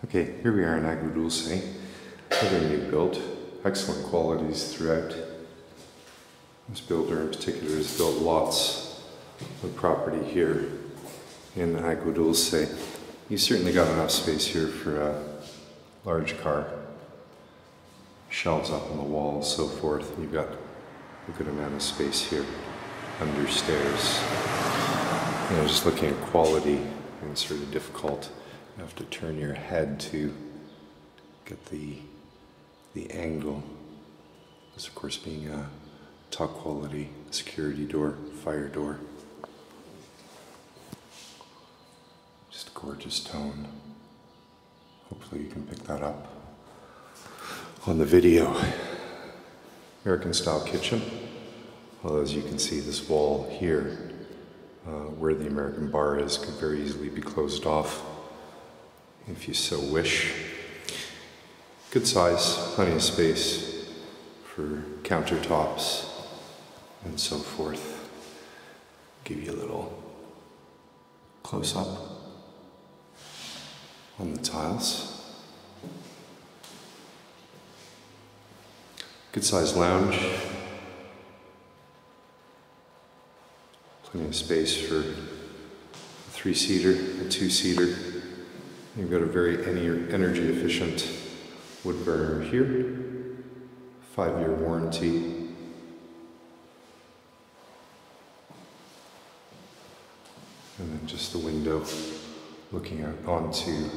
Okay, here we are in Aguadulce, another new build. Excellent qualities throughout. This builder in particular has built lots of property here in Aguadulce. You certainly got enough space here for a large car. Shelves up on the wall and so forth. You've got a good amount of space here under stairs. You know, just looking at quality, and it's sort of difficult. You have to turn your head to get the angle. This, of course, being a top quality security door, fire door. Just a gorgeous tone. Hopefully you can pick that up on the video. American style kitchen. Well, as you can see, this wall here, where the American bar is, could very easily be closed off if you so wish. Good size, plenty of space for countertops and so forth. Give you a little close up on the tiles. Good size lounge. Plenty of space for a 3-seater, a 2-seater. You've got a very energy efficient wood burner here. 5-year warranty. And then just the window looking out onto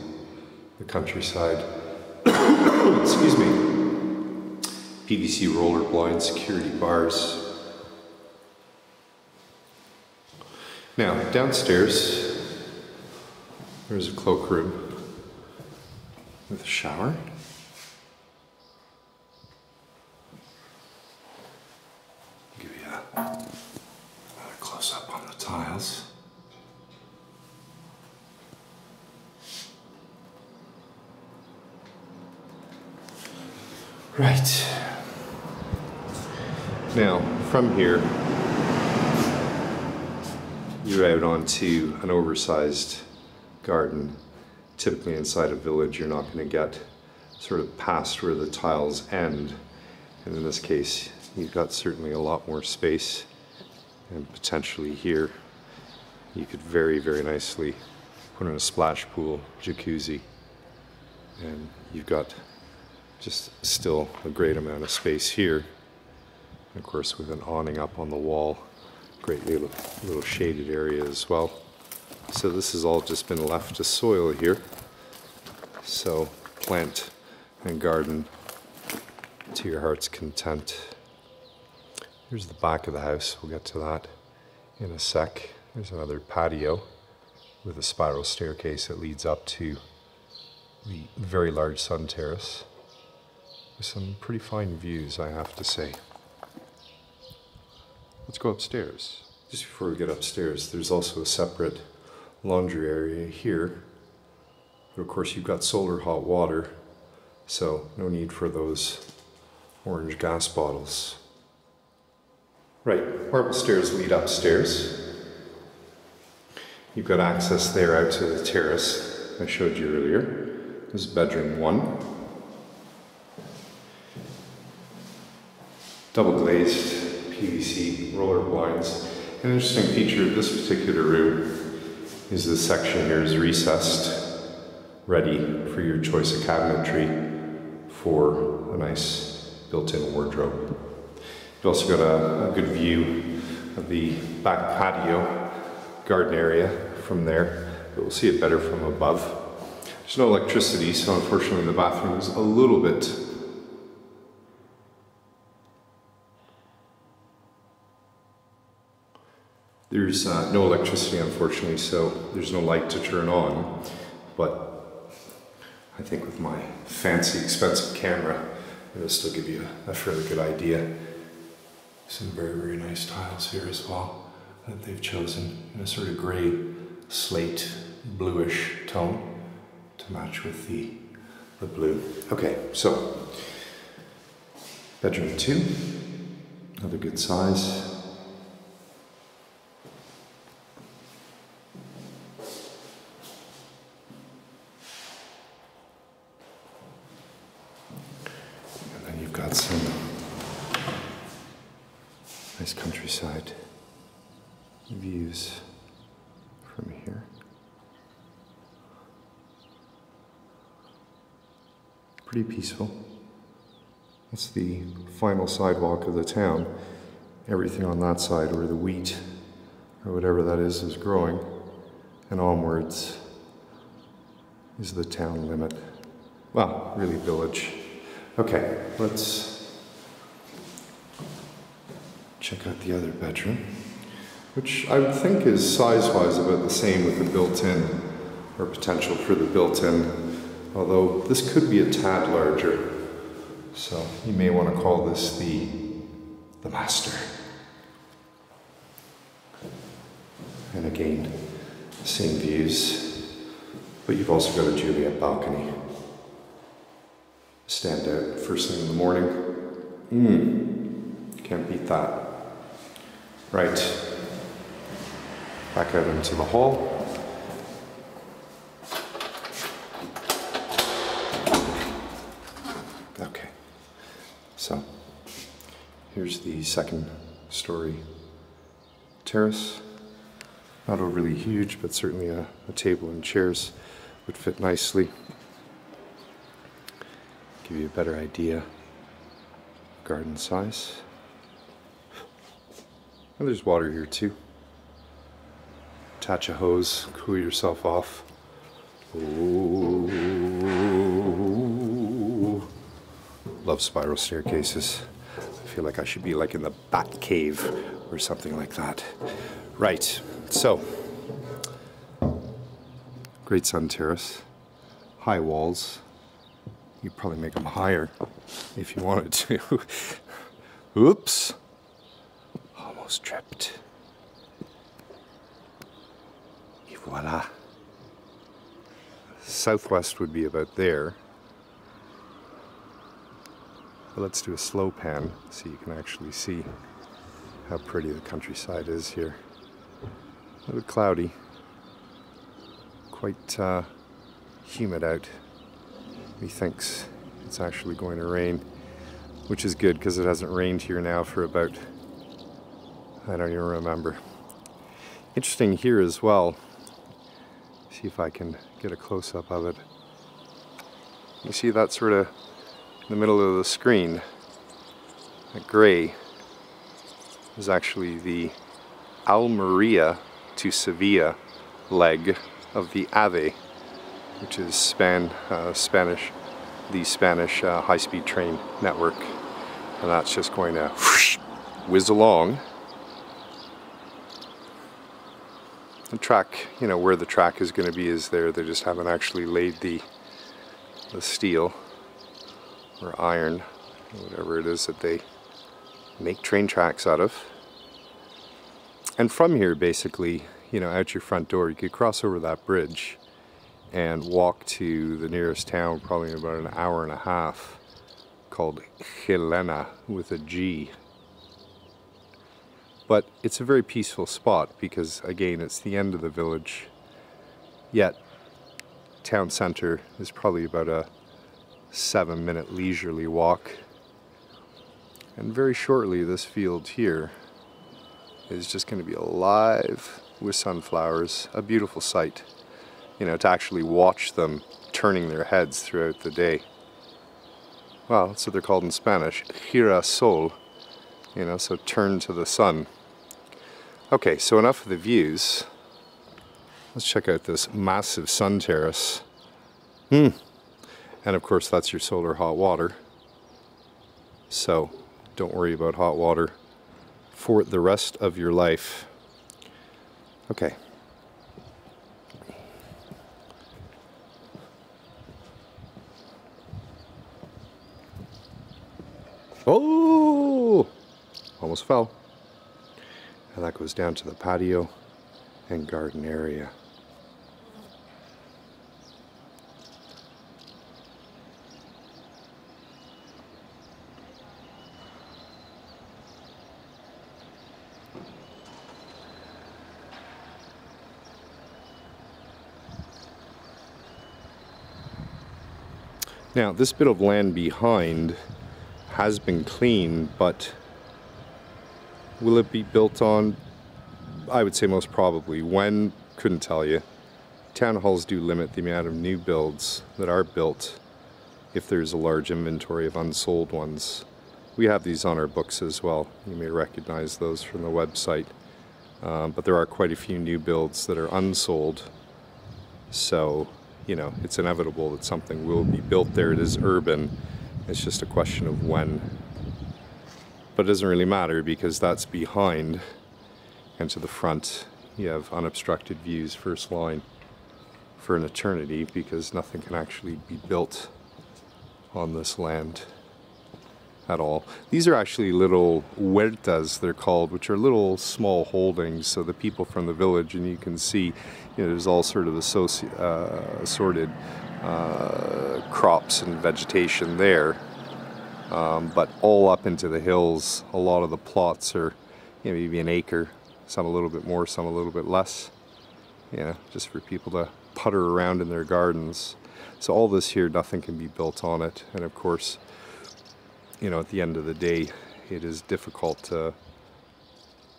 the countryside. Excuse me. PVC roller blind security bars. Now, downstairs, there's a cloakroom with a shower. Give you another close-up on the tiles. Right. Now, from here, you're out onto an oversized garden. Typically inside a village, you're not going to get sort of past where the tiles end. And in this case, you've got certainly a lot more space. And potentially here, you could very, very nicely put in a splash pool, jacuzzi. And you've got just still a great amount of space here. And of course, with an awning up on the wall, great little shaded area as well. So this has all just been left to soil here. So plant and garden to your heart's content. Here's the back of the house. We'll get to that in a sec. There's another patio with a spiral staircase that leads up to the very large sun terrace. With some pretty fine views, I have to say. Let's go upstairs. Just before we get upstairs, there's also a separate laundry area here. But of course, you've got solar hot water, so no need for those orange gas bottles. Right, marble stairs lead upstairs. You've got access there out to the terrace I showed you earlier. This is bedroom 1. Double glazed PVC roller blinds. An interesting feature of this particular room is this section here is recessed, ready for your choice of cabinetry for a nice built-in wardrobe. You've also got a good view of the back patio garden area from there, but we'll see it better from above. There's no electricity, so unfortunately the bathroom is a little bit There's no electricity, unfortunately, so there's no light to turn on, but I think with my fancy, expensive camera, it'll still give you a fairly good idea. Some very, very nice tiles here as well that they've chosen in a sort of gray, slate, bluish tone to match with the blue. Okay, so bedroom 2, another good size. some nice countryside views from here. Pretty peaceful. That's the final sidewalk of the town. Everything on that side where the wheat or whatever that is growing, and onwards is the town limit. Well, really village. Okay, let's check out the other bedroom, which I would think is size-wise about the same with the built-in, or potential for the built-in, although this could be a tad larger. So you may want to call this the master. And again, same views, but you've also got a Juliet balcony. Stand out first thing in the morning. Can't beat that. Right, back out into the hall. Okay, so here's the second story terrace. Not overly huge, but certainly a table and chairs would fit nicely. Give you a better idea of garden size. And there's water here too. Attach a hose, cool yourself off. Ooh. Love spiral staircases. I feel like I should be like in the Bat Cave or something like that. Right, so great sun terrace, high walls. You'd probably make them higher if you wanted to. Oops, almost tripped. Et voila. Southwest would be about there. But let's do a slow pan so you can actually see how pretty the countryside is here. A little cloudy, quite humid out. Methinks it's actually going to rain, which is good because it hasn't rained here now for about, I don't even remember. Interesting here as well. See if I can get a close-up of it. You see that sort of in the middle of the screen, that gray is actually the Almeria to Sevilla leg of the AVE, which is the Spanish high-speed train network, and that's just going to whiz along. The track, you know, where the track is going to be is there. They just haven't actually laid the steel or iron, whatever it is that they make train tracks out of. And from here, basically, you know, out your front door, you could cross over that bridge and walk to the nearest town, probably in about an hour and a half, called Helena with a G. But it's a very peaceful spot because, again, it's the end of the village, yet town center is probably about a 7-minute leisurely walk. And very shortly, this field here is just going to be alive with sunflowers, a beautiful sight. You know, to actually watch them turning their heads throughout the day. Well, that's what they're called in Spanish, girasol, you know, so turn to the sun. Okay, so enough of the views. Let's check out this massive sun terrace. And of course, that's your solar hot water. So don't worry about hot water for the rest of your life. Okay. Oh! Almost fell. And that goes down to the patio and garden area. Now, this bit of land behind has been clean, but will it be built on? I would say most probably. When? Couldn't tell you. Town halls do limit the amount of new builds that are built if there's a large inventory of unsold ones. We have these on our books as well. You may recognize those from the website. But there are quite a few new builds that are unsold. So, you know, it's inevitable that something will be built there. It is urban. It's just a question of when. But it doesn't really matter because that's behind. And to the front, you have unobstructed views, first line, for an eternity, because nothing can actually be built on this land at all. These are actually little huertas, they're called, which are little small holdings. So the people from the village, and you can see, you know, there's all sort of assorted crops and vegetation there. But all up into the hills, a lot of the plots are, you know, maybe an acre, some a little bit more, some a little bit less. Yeah, just for people to putter around in their gardens. So all this here, nothing can be built on it. And of course, you know, at the end of the day, it is difficult to...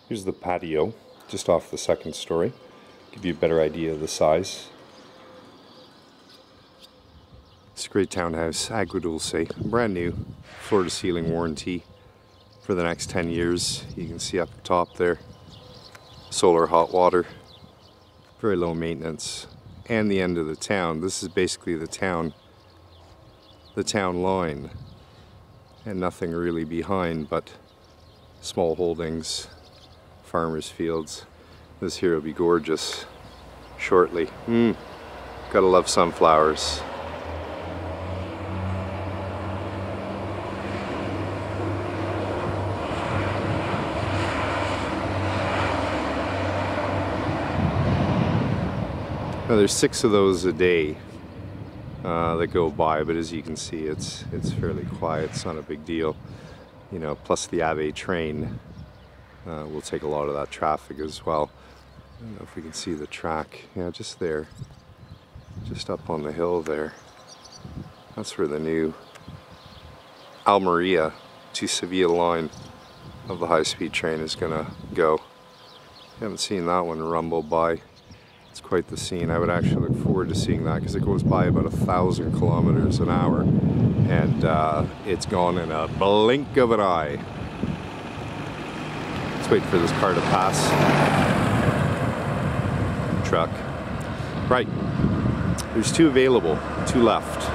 Here's the patio, just off the second story. Give you a better idea of the size. It's a great townhouse, Aguadulce, brand new, floor to ceiling warranty for the next 10 years. You can see up top there, solar hot water, very low maintenance. And the end of the town. This is basically the town line, and nothing really behind but small holdings, farmers' fields. This here will be gorgeous shortly. Gotta love sunflowers. Now there's 6 of those a day that go by, but as you can see, it's fairly quiet. It's not a big deal, you know. Plus the Ave train will take a lot of that traffic as well. I don't know if we can see the track. Yeah, just there, just up on the hill there. That's where the new Almeria to Sevilla line of the high-speed train is gonna go. You haven't seen that one rumble by. It's quite the scene. I would actually look forward to seeing that because it goes by about 1,000 kilometers an hour, and it's gone in a blink of an eye. Let's wait for this car to pass. Truck. Right. There's 2 available, 2 left.